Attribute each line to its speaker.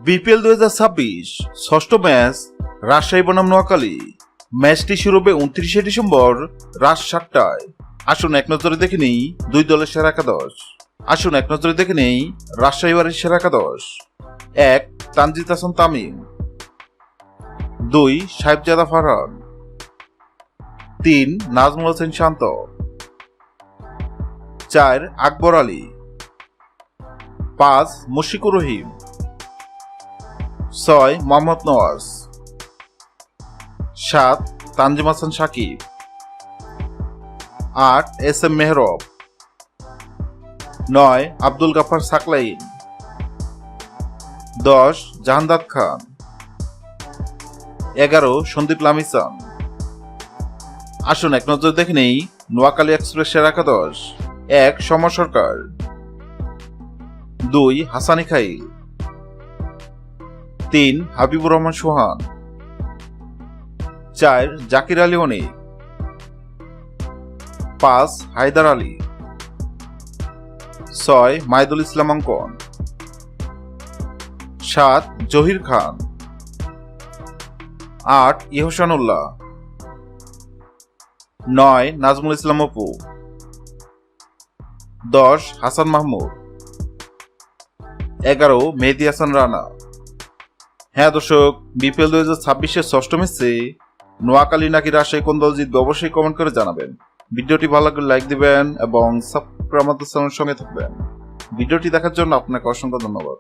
Speaker 1: BPL 2026 ষষ্ঠ match Rajshahi বনাম নোয়াখালী। ম্যাচটি শুরু হবে 29শে ডিসেম্বর রাত 7টায়। আসুন এক নজরে দেখে নেই দুই দলের সেরা একাদশ। রাজশাহী বাড়ির সেরা একাদশ। 1. তানজিদ হাসান তামিম। 2. সাহেবজাদা ফারহান। 3. নাজমুল হোসেন শান্ত। 4. আকবর আলী। 5. মুশফিকুর রহিম। 6. মোহাম্মদ নওয়াজ। 7. তানজিম হাসান সাকিব। 8. S M Mehrob. 9. আব্দুল গাফার সাকলাইন। 10. জাহানদাদ খান। 11. সন্দীপ লামিসান। আসুন এক নজর দেখে নেই নোয়াখালী এক্সপ্রেস সেরা একাদশ। 1. সমর সরকার। 2. হাসানি খাইল। 3. হাবিবুর রহমান সোহান। 4. জাকির আলী অনিক। 5. হায়দার আলী। 6. মাইদুল ইসলাম অঙ্কন। 7. জহির খান। 8. ইহসানুল্লাহ। 9. নাজমুল ইসলাম অপু। 10. হাসান মাহমুদ। 11. মেহেদী হাসান রানা। হ্যাঁ দর্শক, বিপিএল 2026-এর ষষ্ঠ ম্যাচে নোয়াখালী নাকি রাজশাহী কোন দল জিতবে অবশ্যই কমেন্ট করে জানাবেন। ভিডিওটি ভালো লাগলে লাইক দিবেন এবং সাবস্ক্রাইব আমাদের চ্যানেলের সঙ্গে থাকবেন। ভিডিওটি দেখার জন্য আপনাকে অসংখ্য ধন্যবাদ।